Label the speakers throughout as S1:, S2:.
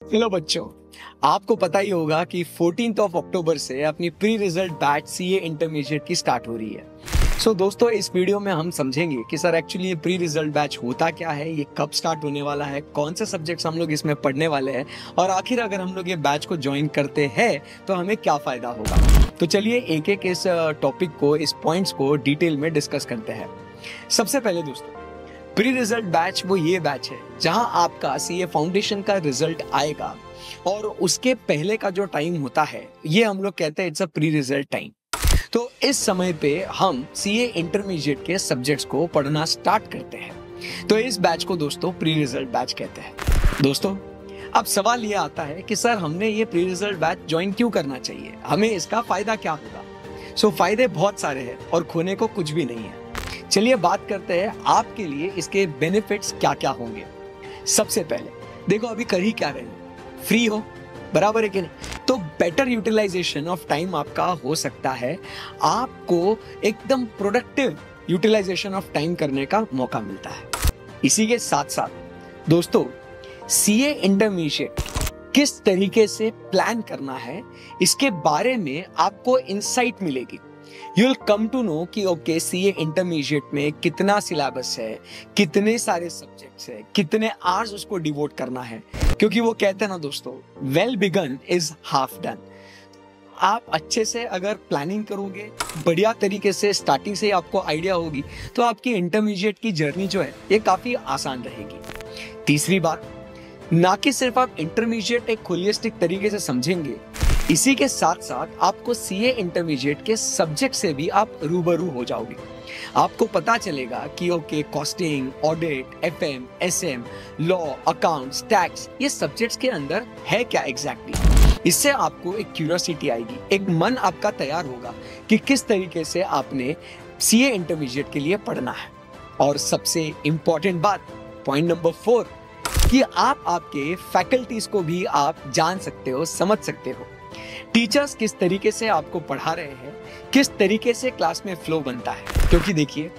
S1: Hello बच्चों, आपको पता ही होगा कि 14 अक्टूबर से अपनी pre result batch CA intermediate की स्टार्ट हो रही है। दोस्तों, इस वीडियो में हम समझेंगे कि सर एक्चुअली ये प्री रिजल्ट बैच होता क्या है, ये कब स्टार्ट होने वाला है, कौन से सब्जेक्ट्स हम लोग इसमें पढ़ने वाले हैं और आखिर अगर हम लोग ये बैच को ज्वाइन करते हैं तो हमें क्या फायदा होगा। तो चलिए एक एक इस टॉपिक को, इस पॉइंट्स को डिटेल में डिस्कस करते हैं। सबसे पहले दोस्तों, प्री रिजल्ट बैच वो ये बैच है जहां आपका सीए फाउंडेशन का रिजल्ट आएगा और उसके पहले का जो टाइम होता है ये हम लोग कहते हैं it's a pre result time. तो इस समय पे हम सीए इंटरमीडिएट के सब्जेक्ट्स को पढ़ना स्टार्ट करते हैं। तो इस बैच को दोस्तों प्री रिजल्ट बैच कहते हैं। दोस्तों, अब सवाल ये आता है कि सर हमने ये प्री रिजल्ट बैच ज्वाइन क्यों करना चाहिए, हमें इसका फायदा क्या होगा। फायदे बहुत सारे हैं और खोने को कुछ भी नहीं है। चलिए बात करते हैं आपके लिए इसके बेनिफिट्स क्या क्या होंगे। सबसे पहले देखो, अभी कर ही क्या रहे हो, फ्री हो, बराबर है कि नहीं। तो बेटर यूटिलाइजेशन ऑफ टाइम आपका हो सकता है, आपको एकदम प्रोडक्टिव यूटिलाइजेशन ऑफ टाइम करने का मौका मिलता है। इसी के साथ साथ दोस्तों, सीए इंटरमीडिएट किस तरीके से प्लान करना है इसके बारे में आपको इंसाइट मिलेगी। You will come to know कि ओके, सीए इंटरमीडिएट में कितना सिलेबस है, कितने सारे सब्जेक्ट्स है, कितने आवर्स उसको डिवोट करना है। क्योंकि वो कहते हैं ना दोस्तों, well begun is half done. आप अच्छे से अगर प्लानिंग करोगे, बढ़िया तरीके से स्टार्टिंग से ही आपको आइडिया होगी, तो आपकी इंटरमीडिएट की जर्नी जो है ये काफी आसान रहेगी। तीसरी बात, ना कि सिर्फ आप इंटरमीडिएट एक होलिस्टिक तरीके से समझेंगे, इसी के साथ साथ आपको सीए इंटरमीडिएट के सब्जेक्ट से भी आप रूबरू हो जाओगे। आपको पता चलेगा कि okay, costing, audit, FM, SM, law, accounts, tax, ये सब्जेक्ट्स के अंदर है क्या एग्जैक्टली। इससे आपको एक क्यूरियोसिटी आएगी, एक मन आपका तैयार होगा कि किस तरीके से आपने सीए इंटरमीडिएट के लिए पढ़ना है। और सबसे इंपॉर्टेंट बात, पॉइंट नंबर 4, कि आप आपके फैकल्टीज को भी आप जान सकते हो, समझ सकते हो। टीचर्स किस तरीके से आपको पढ़ा रहे हैं, किस तरीके से क्लास में फ्लो बनता है। क्योंकि देखिए,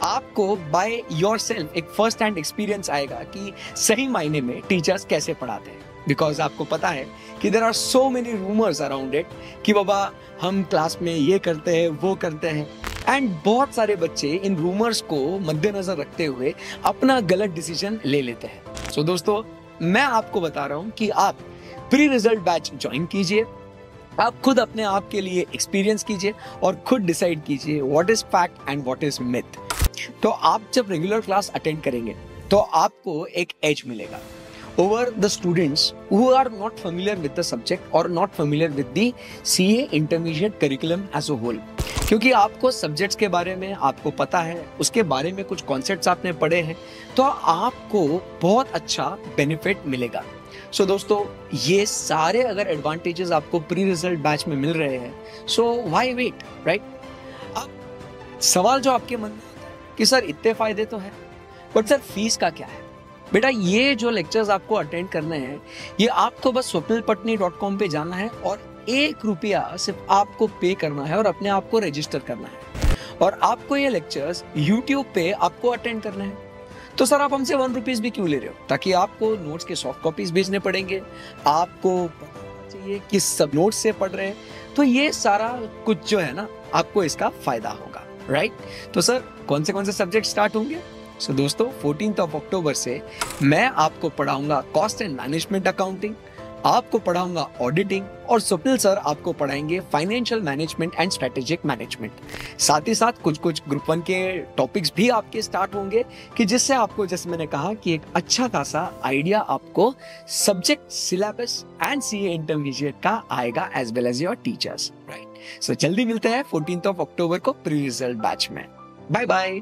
S1: आपको बाय योरसेल्फ एक फर्स्ट हैंड एक्सपीरियंस आएगा कि सही मायने में टीचर्स कैसे पढ़ाते हैं। बिकॉज आपको पता है कि there are so many rumours around it कि बाबा हम क्लास में ये करते हैं, वो करते हैं, एंड बहुत सारे बच्चे इन रूमर्स को मद्देनजर रखते हुए अपना गलत डिसीजन ले लेते हैं। दोस्तों, मैं आपको बता रहा हूं कि आप प्री रिजल्ट बैच ज्वाइन कीजिए, आप खुद अपने आप के लिए एक्सपीरियंस कीजिए और खुद डिसाइड कीजिए what is fact and what is myth. तो आप जब रेगुलर क्लास अटेंड करेंगे तो आपको एक एज मिलेगा over the students who are not familiar with the subject और not familiar with the CA intermediate curriculum as a whole. क्योंकि आपको सब्जेक्ट्स के बारे में आपको पता है, उसके बारे में कुछ कॉन्सेप्ट्स आपने पढ़े हैं, तो आपको बहुत अच्छा बेनिफिट मिलेगा। दोस्तों, ये सारे अगर एडवांटेजेस आपको प्री रिजल्ट बैच में मिल रहे हैं, व्हाई वेट, राइट। अब सवाल जो आपके मन में आता है कि सर इतने फायदे तो है, बट सर फीस का क्या है। बेटा, ये जो लेक्चर्स आपको अटेंड करने हैं, ये आपको बस swapnilpatni.com पे जाना है और 1 रुपया सिर्फ आपको पे करना है और अपने आप को रजिस्टर करना है, और आपको ये लेक्चर्स यूट्यूब पे आपको अटेंड करना है। तो सर आप हमसे 1 रुपीज भी क्यों ले रहे हो, ताकि आपको नोट्स के सॉफ्ट कॉपीज भेजने पड़ेंगे, आपको पता चाहिए किस सब नोट्स से पढ़ रहे हैं। तो ये सारा कुछ जो है ना, आपको इसका फायदा होगा, राइट। तो सर कौन से सब्जेक्ट स्टार्ट होंगे। दोस्तों, 14 अक्टूबर से मैं आपको पढ़ाऊंगा कॉस्ट एंड मैनेजमेंट अकाउंटिंग, आपको पढ़ाऊंगा ऑडिटिंग, और स्वप्निल सर आपको पढ़ाएंगे financial management and strategic management. साथ ही साथ कुछ ग्रुप 1 के टॉपिक्स भी आपके स्टार्ट होंगे कि जिससे आपको, जैसे मैंने कहा, कि एक अच्छा खासा आइडिया आपको subject, syllabus and CA intermediate का आएगा, as well as your teachers, right. जल्दी मिलते हैं 14 अक्टूबर को प्री रिजल्ट बैच में। Bye bye.